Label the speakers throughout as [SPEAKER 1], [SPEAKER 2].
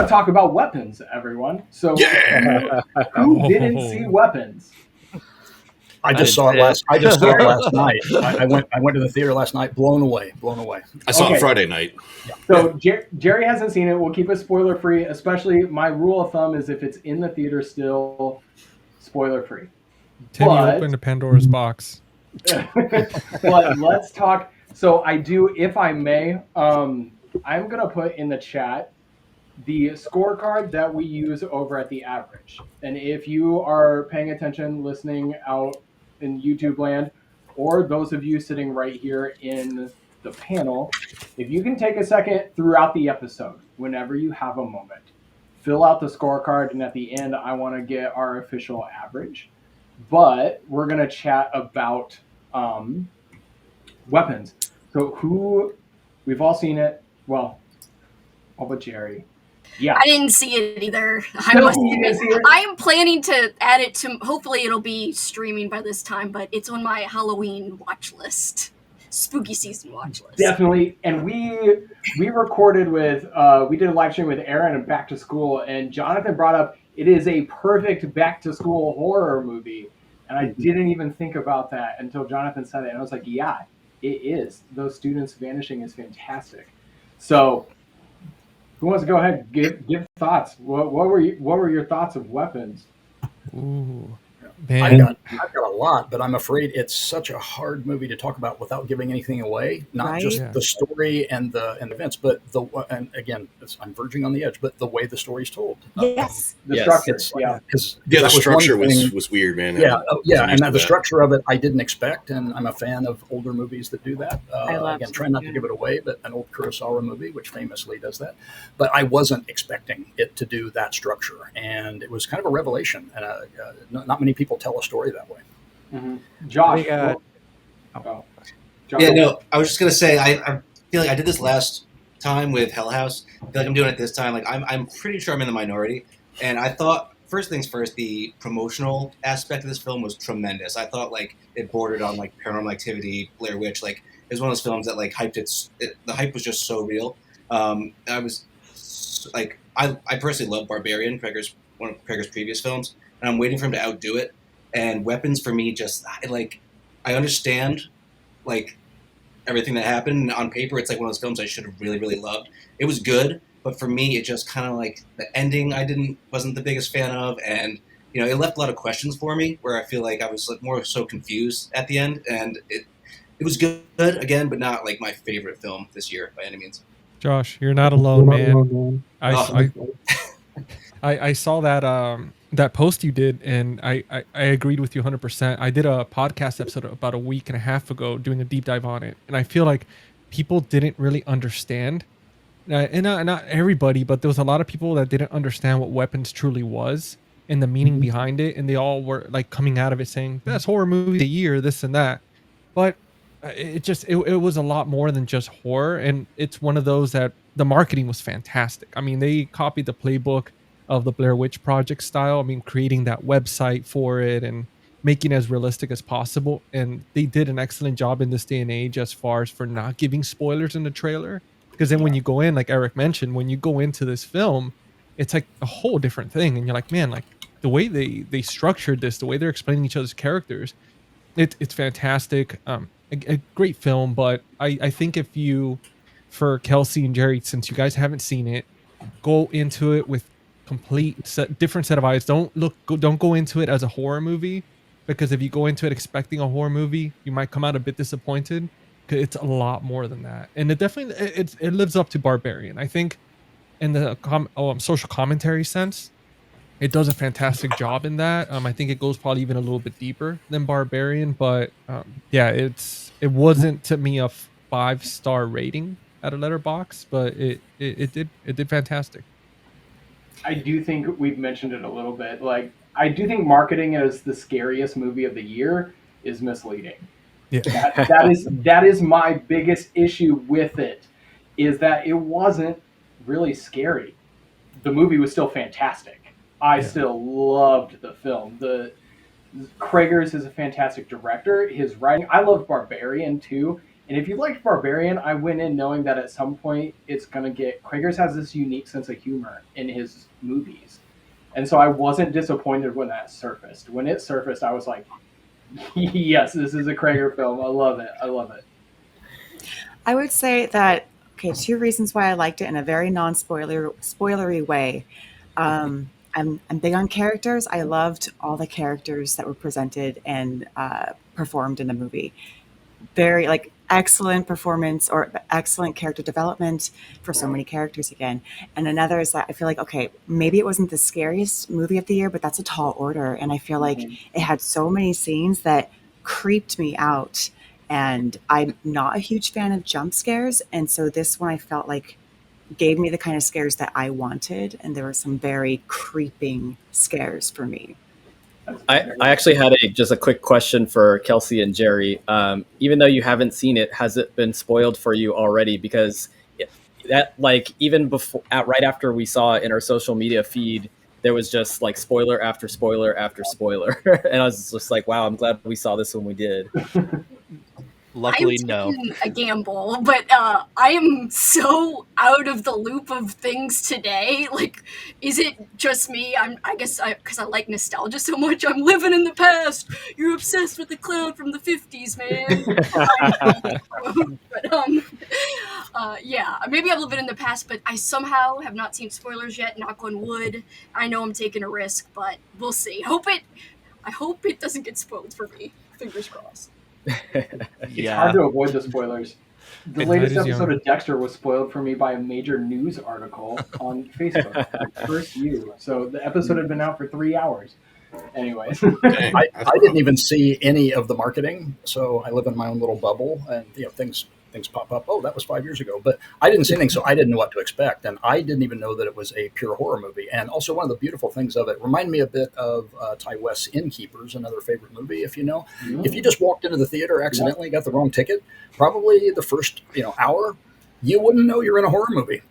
[SPEAKER 1] to talk about Weapons, everyone. So who didn't see Weapons?
[SPEAKER 2] I just saw it last night. I went to the theater last night, blown away.
[SPEAKER 3] I saw it Friday night.
[SPEAKER 1] So Jerry hasn't seen it. We'll keep it spoiler free. Especially, my rule of thumb is if it's in the theater still, spoiler free.
[SPEAKER 4] Tim, you opened Pandora's box.
[SPEAKER 1] But let's talk. So I do, if I may, I'm gonna put in the chat the scorecard that we use over at the Average. And if you are paying attention, listening out in YouTube land, or those of you sitting right here in the panel, if you can take a second throughout the episode, whenever you have a moment, fill out the scorecard, and at the end, I want to get our official average. But we're going to chat about Weapons. So we've all seen it. Well, all but Jerry. Yeah.
[SPEAKER 5] I didn't see it either. I am planning to add it to, hopefully it'll be streaming by this time, but it's on my Halloween watch list. Spooky season watch list.
[SPEAKER 1] Definitely. And we recorded with, we did a live stream with Aaron and Back to School, and Jonathan brought up, it is a perfect back to school horror movie. And I didn't even think about that until Jonathan said it. And I was like, yeah, it is. Those students vanishing is fantastic. So who wants to go ahead and give thoughts? What were your thoughts of Weapons?
[SPEAKER 4] Ooh.
[SPEAKER 2] I've got a lot, but I'm afraid it's such a hard movie to talk about without giving anything away. Not just the story and the events, but and again, I'm verging on the edge. But the way the story's told.
[SPEAKER 5] Yes,
[SPEAKER 1] the structure.
[SPEAKER 3] The structure was weird, man.
[SPEAKER 2] And the structure of it, I didn't expect, and I'm a fan of older movies that do that. Again, trying not to give it away, but an old Kurosawa movie, which famously does that. But I wasn't expecting it to do that structure, and it was kind of a revelation. And not many people tell a story that way.
[SPEAKER 1] Mm-hmm. Josh.
[SPEAKER 6] Yeah, no, I was just gonna say I feel like I did this last time with Hell House. I feel like I'm doing it this time. Like I'm pretty sure I'm in the minority, and I thought first things first, the promotional aspect of this film was tremendous. I thought like it bordered on like Paranormal Activity, Blair Witch. Like it was one of those films that like hyped the hype was just so real. I was like I personally love Barbarian, one of Cregger's previous films, and I'm waiting for him to outdo it. And Weapons for me, just like I understand like everything that happened. And on paper, it's like one of those films I should have really, really loved. It was good, but for me, it just kind of like the ending wasn't the biggest fan of, and it left a lot of questions for me where I feel like I was like more so confused at the end. And it was good again, but not like my favorite film this year by any means.
[SPEAKER 4] Josh, you're not alone, man. I saw that post you did, and I agreed with you 100%. I did a podcast episode about a week and a half ago doing a deep dive on it, and I feel like people didn't really understand, and not everybody, but there was a lot of people that didn't understand what Weapons truly was and the meaning behind it, and they all were like coming out of it saying best horror movie of the year, this and that. But it was a lot more than just horror, and it's one of those that the marketing was fantastic. I mean, they copied the playbook of the Blair Witch Project style. I mean, creating that website for it and making it as realistic as possible. And they did an excellent job in this day and age as far as for not giving spoilers in the trailer. Because then when you go in, like Eric mentioned, when you go into this film, it's like a whole different thing. And you're like, man, like the way they structured this, the way they're explaining each other's characters, it's fantastic. A great film. But I think if you, for Kelsi and Jerry, since you guys haven't seen it, go into it with different set of eyes. Don't go into it as a horror movie, because if you go into it expecting a horror movie, you might come out a bit disappointed, because it's a lot more than that. And it definitely it lives up to Barbarian. I think in the social commentary sense, it does a fantastic job in that. I think it goes probably even a little bit deeper than Barbarian, but it wasn't to me a 5-star rating at a Letterboxd, but it did fantastic.
[SPEAKER 1] I do think we've mentioned it a little bit. Like, I do think marketing as the scariest movie of the year is misleading. Yeah. That is my biggest issue with it, is that it wasn't really scary. The movie was still fantastic. I still loved the film. Cregger's is a fantastic director. His writing, I loved Barbarian too. And if you liked Barbarian, I went in knowing that at some point it's gonna get Cregger's has this unique sense of humor in his movies. And so I wasn't disappointed when that surfaced. When it surfaced, I was like, yes, this is a Cregger film. I love it. I love it.
[SPEAKER 7] I would say that, okay, 2 reasons why I liked it in a very spoilery way. I'm big on characters. I loved all the characters that were presented and performed in the movie. Very like excellent performance or excellent character development for so many characters again. And another is that I feel like, okay, maybe it wasn't the scariest movie of the year, but that's a tall order. And I feel like it had so many scenes that creeped me out. And I'm not a huge fan of jump scares. And so this one I felt like gave me the kind of scares that I wanted. And there were some very creeping scares for me.
[SPEAKER 8] I actually had just a quick question for Kelsi and Jerry. Even though you haven't seen it, has it been spoiled for you already? Because that, like, even before, right after we saw it in our social media feed, there was just like spoiler after spoiler after spoiler, and I was just like, wow, I'm glad we saw this when we did.
[SPEAKER 9] Luckily,
[SPEAKER 5] I'm
[SPEAKER 9] no.
[SPEAKER 5] A gamble, but I am so out of the loop of things today. Like, is it just me? I guess because I like nostalgia so much. I'm living in the past. You're obsessed with the clown from the 50s, man. But yeah, maybe I'm living in the past, but I somehow have not seen spoilers yet. Knock on wood. I know I'm taking a risk, but we'll see. I hope it doesn't get spoiled for me. Fingers crossed.
[SPEAKER 1] It's hard to avoid the spoilers. The latest episode of Dexter was spoiled for me by a major news article on Facebook. First view. So the episode had been out for 3 hours. Anyways.
[SPEAKER 2] I didn't even see any of the marketing, so I live in my own little bubble, and things pop up. Oh, that was 5 years ago, but I didn't see anything, so I didn't know what to expect, and I didn't even know that it was a pure horror movie. And also, one of the beautiful things of it reminded me a bit of Ty West's Innkeepers, another favorite movie. If you just walked into the theater accidentally, got the wrong ticket, probably the first hour, you wouldn't know you're in a horror movie.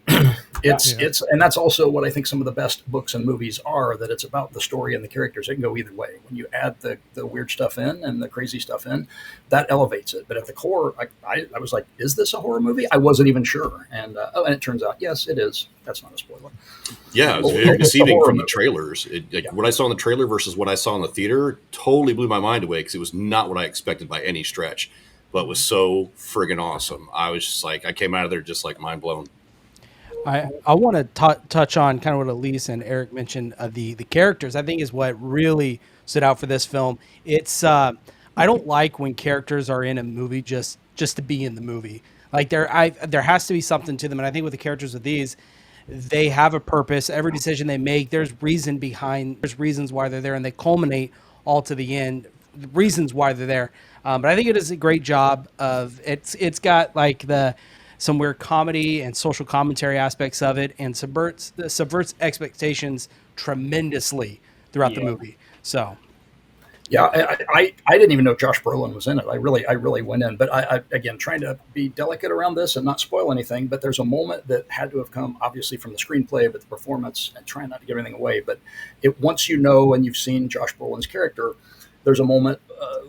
[SPEAKER 2] It's and that's also what I think some of the best books and movies are, that it's about the story and the characters. It can go either way. When you add the weird stuff in and the crazy stuff in, that elevates it. But at the core, I was like, is this a horror movie? I wasn't even sure. And and it turns out, yes, it is. That's not a spoiler.
[SPEAKER 3] Yeah, it was very deceiving from the trailers. What I saw in the trailer versus what I saw in the theater totally blew my mind away, because it was not what I expected by any stretch, but was so friggin' awesome. I was just like, I came out of there just like mind blown.
[SPEAKER 9] I want to touch on kind of what Aleece and Eric mentioned. The characters, I think, is what really stood out for this film. It's I don't like when characters are in a movie just to be in the movie. Like there has to be something to them, and I think with the characters of these, they have a purpose. Every decision they make, there's reasons why they're there, and they culminate all to the end. Reasons why they're there. But I think it is a great job of it's got like some weird comedy and social commentary aspects of it, and subverts expectations tremendously throughout the movie. So,
[SPEAKER 2] yeah, I didn't even know Josh Brolin was in it. I really went in, but I again, trying to be delicate around this and not spoil anything. But there's a moment that had to have come obviously from the screenplay, but the performance, and trying not to give anything away. But once you know and you've seen Josh Brolin's character, there's a moment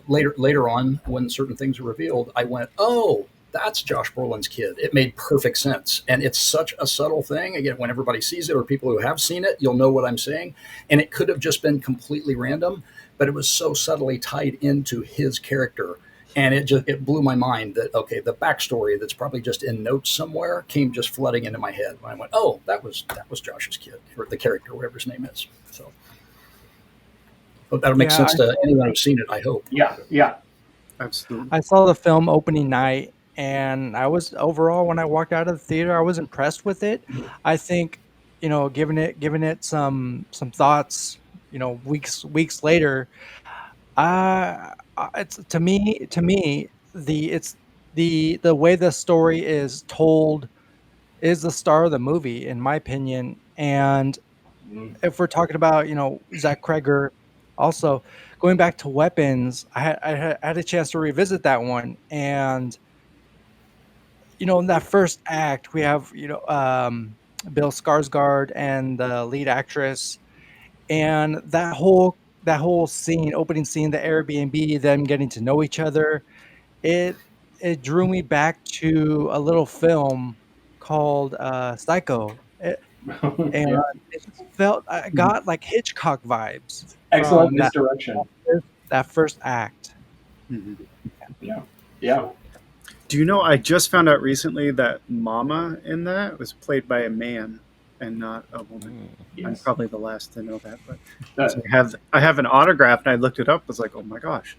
[SPEAKER 2] later on when certain things are revealed. I went, oh, that's Josh Brolin's kid. It made perfect sense. And it's such a subtle thing. Again, when everybody sees it, or people who have seen it, you'll know what I'm saying. And it could have just been completely random, but it was so subtly tied into his character. And it blew my mind that, okay, the backstory that's probably just in notes somewhere came just flooding into my head. And I went, oh, that was Josh's kid, or the character, whatever his name is. So hope that'll make sense to anyone who's seen it, I hope.
[SPEAKER 1] Yeah.
[SPEAKER 10] Absolutely.
[SPEAKER 9] I saw the film opening night, and I was overall, when I walked out of the theater, I was impressed with it. I think, giving it some thoughts, weeks later, it's to me the way the story is told is the star of the movie, in my opinion. And if we're talking about Zach Cregger, also going back to Weapons, I had a chance to revisit that one, and in that first act, we have Bill Skarsgård and the lead actress, and that whole opening scene, the Airbnb, them getting to know each other. It it drew me back to a little film called Psycho. And
[SPEAKER 1] Yeah.
[SPEAKER 9] it just felt I got like Hitchcock vibes
[SPEAKER 1] Excellent
[SPEAKER 9] from
[SPEAKER 1] misdirection.
[SPEAKER 9] that first act.
[SPEAKER 10] Mhm.
[SPEAKER 1] Yeah. Yeah.
[SPEAKER 10] Do you know? I just found out recently that Mama in that was played by a man and not a woman. I'm
[SPEAKER 1] Yes.
[SPEAKER 10] probably the last to know that, but
[SPEAKER 1] That-
[SPEAKER 10] so I have an autograph, and I looked it up. I was like, oh my gosh.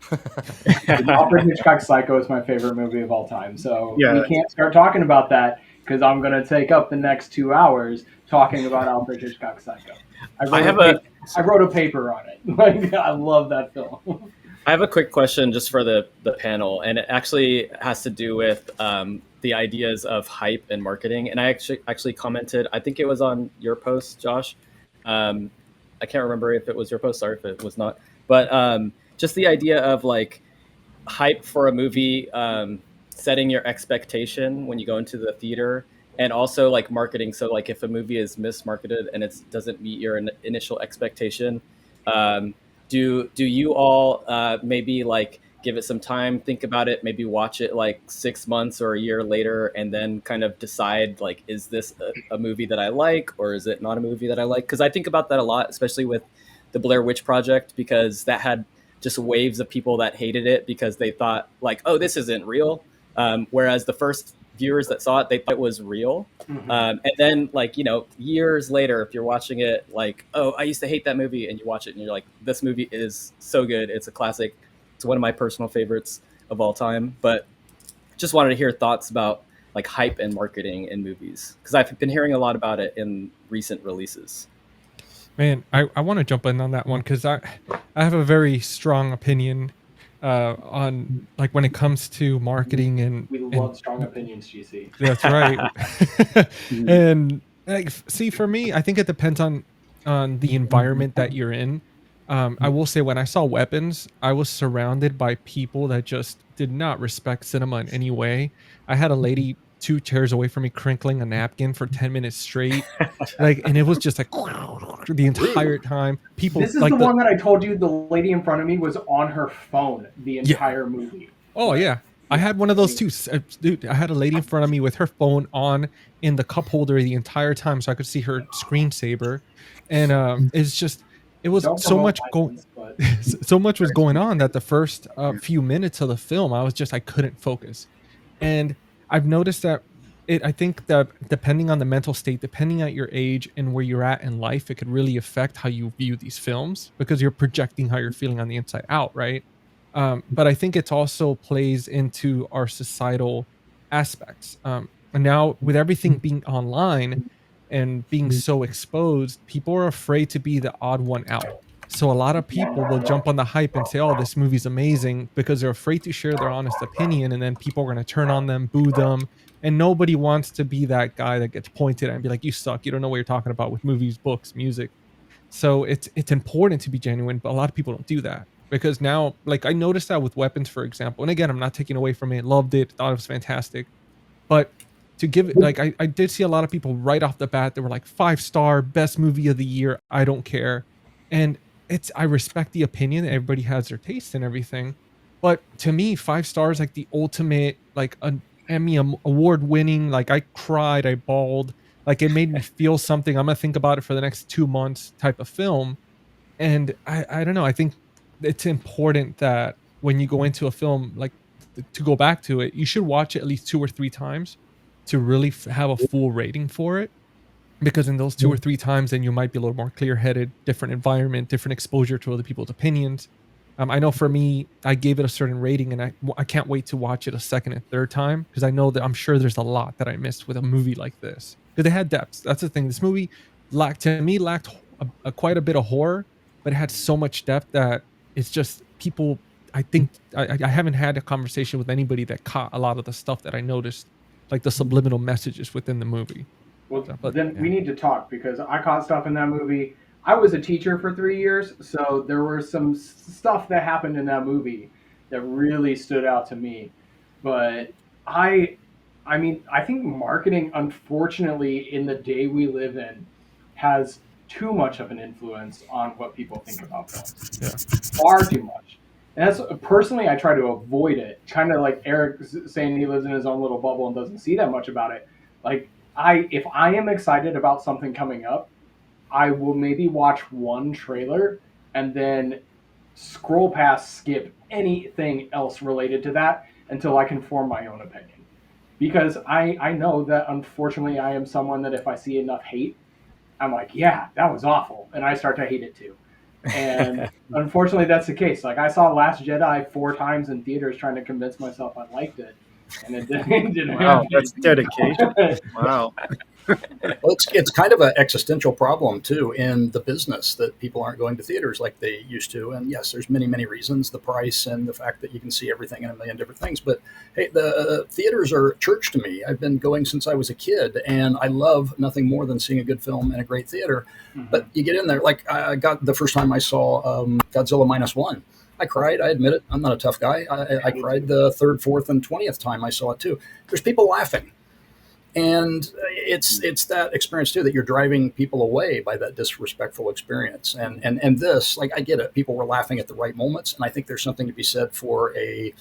[SPEAKER 1] Alfred Hitchcock Psycho is my favorite movie of all time. So
[SPEAKER 10] Yeah.
[SPEAKER 1] we can't start talking about that because I'm going to take up the next 2 hours talking about Alfred Hitchcock Psycho. I wrote a paper on it. Like, I love that film.
[SPEAKER 8] I have a quick question just for the panel, and it actually has to do with the ideas of hype and marketing. And I actually commented, I think it was on your post, Josh. I can't remember if it was your post, sorry if it was not. But just the idea of like hype for a movie, setting your expectation when you go into the theater, and also like marketing. So like if a movie is mismarketed and it doesn't meet your initial expectation, do you all maybe like give it some time, think about it, maybe watch it like 6 months or a year later, and then kind of decide like, is this a movie that I like, or is it not a movie that I like? Because I think about that a lot, especially with the Blair Witch Project, because that had just waves of people that hated it because they thought like, oh, this isn't real. Whereas the first viewers that saw it, they thought it was real.
[SPEAKER 1] Mhm.
[SPEAKER 8] And then like, years later, if you're watching it like, oh, I used to hate that movie, and you watch it and you're like, this movie is so good. It's a classic. It's one of my personal favorites of all time. But just wanted to hear thoughts about like hype and marketing in movies, because I've been hearing a lot about it in recent releases.
[SPEAKER 4] Man, I want to jump in on that one because I have a very strong opinion on like when it comes to marketing and
[SPEAKER 1] We love strong opinions, GC.
[SPEAKER 4] that's right. And like, see, for me, I think it depends on the environment that you're in. I will say when I saw Weapons, I was surrounded by people that just did not respect cinema in any way. I had a lady 2 chairs away from me crinkling a napkin for 10 minutes straight. Like, and it was just like the entire time. People
[SPEAKER 1] This is
[SPEAKER 4] like
[SPEAKER 1] the one that I told you the lady in front of me was on her phone the entire movie.
[SPEAKER 4] Oh yeah. I had one of those too. Dude, I had a lady in front of me with her phone on in the cup holder the entire time so I could see her screensaver. And it's just it was
[SPEAKER 1] Don't
[SPEAKER 4] so
[SPEAKER 1] promote
[SPEAKER 4] much
[SPEAKER 1] violence, but
[SPEAKER 4] so much was going on that the first few minutes of the film I couldn't focus. And I've noticed that I think that depending on the mental state, depending on your age and where you're at in life, it could really affect how you view these films because you're projecting how you're feeling on the inside out, right? But I think it's also plays into our societal aspects. And now with everything being online and being so exposed, people are afraid to be the odd one out. So a lot of people will jump on the hype and say, "Oh, this movie's amazing," because they're afraid to share their honest opinion, and then people are going to turn on them, boo them, and nobody wants to be that guy that gets pointed at and be like, "You suck. You don't know what you're talking about with movies, books, music." So it's important to be genuine, but a lot of people don't do that because now, like I noticed that with Weapons, for example. And again, I'm not taking away from it. Loved it. Thought it was fantastic. But to give it, like I did see a lot of people right off the bat that were like 5-star, best movie of the year. I don't care. And I respect the opinion. Everybody has their taste and everything. But to me, 5 stars like the ultimate, like an Emmy award winning. Like I cried, I bawled. Like it made me feel something. I'm gonna think about it for the next 2 months type of film. And I don't know. I think it's important that when you go into a film, like to go back to it, you should watch it at least 2 or 3 times to really have a full rating for it. Because in those 2 or 3 times, then you might be a little more clear-headed, different environment, different exposure to other people's opinions. I know for me, I gave it a certain rating, and I can't wait to watch it a second and third time because I know that I'm sure there's a lot that I missed with a movie like this. Because it had depths. That's the thing. This movie lacked quite a bit of horror, but it had so much depth that it's just people. I think I haven't had a conversation with anybody that caught a lot of the stuff that I noticed, like the subliminal messages within the movie.
[SPEAKER 1] Well,
[SPEAKER 4] But,
[SPEAKER 1] then
[SPEAKER 4] yeah.
[SPEAKER 1] we need to talk because I caught stuff in that movie. I was a teacher for 3 years, so there were some stuff that happened in that movie that really stood out to me. But I mean, I think marketing, unfortunately, in the day we live in, has too much of an influence on what people think about films.
[SPEAKER 4] Yeah.
[SPEAKER 1] Far too much. And that's personally, I try to avoid it. Kind of like Eric saying he lives in his own little bubble and doesn't see that much about it. Like if I am excited about something coming up, I will maybe watch one trailer and then scroll past, skip anything else related to that until I can form my own opinion. Because I know that unfortunately I am someone that if I see enough hate, I'm like, yeah, that was awful. And I start to hate it too. And unfortunately that's the case. Like I saw Last Jedi 4 times in theaters trying to convince myself I liked it. And it didn't
[SPEAKER 10] Wow,
[SPEAKER 1] happen.
[SPEAKER 10] that's dedication. Wow.
[SPEAKER 2] Well, it's kind of an existential problem too in the business that people aren't going to theaters like they used to. And yes, there's many reasons: the price and the fact that you can see everything in a million different things. But hey, the theaters are church to me. I've been going since I was a kid, and I love nothing more than seeing a good film in a great theater. Mm-hmm. But you get in there, like I got the first time I saw Godzilla -1. I cried. I admit it. I'm not a tough guy. I cried the 3rd, 4th, and 20th time I saw it too. There's people laughing. And it's that experience too, that you're driving people away by that disrespectful experience. And this, like, I get it. People were laughing at the right moments. And I think there's something to be said for a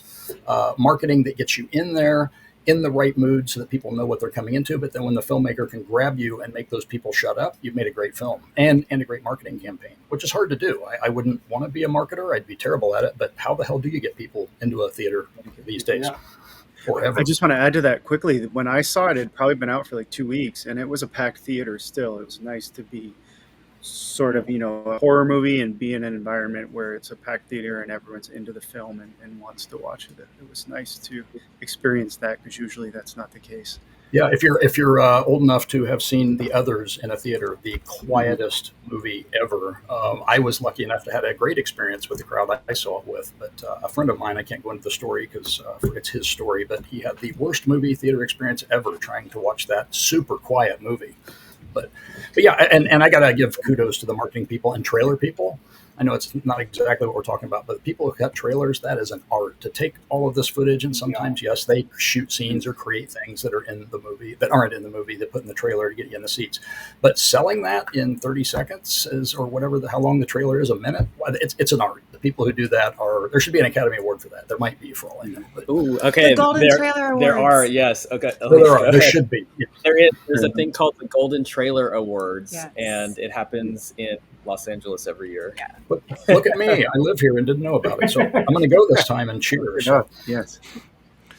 [SPEAKER 2] marketing that gets you in there in the right mood so that people know what they're coming into. But then when the filmmaker can grab you and make those people shut up, you've made a great film and a great marketing campaign, which is hard to do. I wouldn't want to be a marketer. I'd be terrible at it. But how the hell do you get people into a theater these days?
[SPEAKER 1] Yeah.
[SPEAKER 2] Forever.
[SPEAKER 10] I just want to add to that quickly. When I saw it, it had probably been out for like 2 weeks, and it was a packed theater still. It was nice to be sort of, a horror movie and be in an environment where it's a packed theater and everyone's into the film and wants to watch it. It was nice to experience that, because usually that's not the case.
[SPEAKER 2] Yeah, if you're old enough to have seen The Others in a theater, the quietest movie ever. I was lucky enough to have a great experience with the crowd I saw it with. But a friend of mine, I can't go into the story because it's his story, but he had the worst movie theater experience ever trying to watch that super quiet movie. But yeah, and I gotta give kudos to the marketing people and trailer people. I know it's not exactly what we're talking about, but people who cut trailers, that is an art to take all of this footage. And sometimes, yes, they shoot scenes or create things that are in the movie that aren't in the movie, that put in the trailer to get you in the seats. But selling that in 30 seconds or whatever, how long the trailer is, a minute, it's an art. The people who do that there should be an Academy Award for that. There might be, for all I know. But,
[SPEAKER 8] ooh, okay.
[SPEAKER 7] The Golden Trailer Awards.
[SPEAKER 8] There are, yes. Okay.
[SPEAKER 2] There should be. Yeah.
[SPEAKER 8] There's a thing called the Golden Trailer Awards, yes. And it happens in Los Angeles every year.
[SPEAKER 7] Yeah.
[SPEAKER 2] But look at me. I live here and didn't know about it. So I'm going to go this time and cheer. So.
[SPEAKER 10] Yes.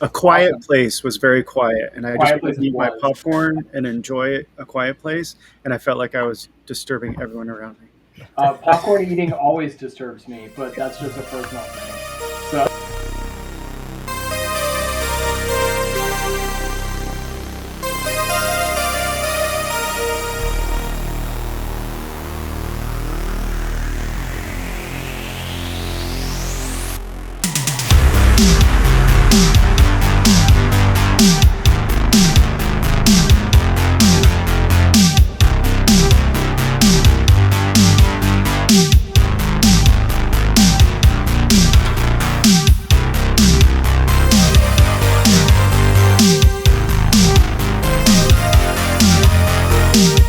[SPEAKER 10] A Quiet Place was very quiet, and I just wanted to eat my popcorn and enjoy A Quiet Place, and I felt like I was disturbing everyone around me.
[SPEAKER 1] Popcorn eating always disturbs me, but that's just a personal thing. So.
[SPEAKER 11] you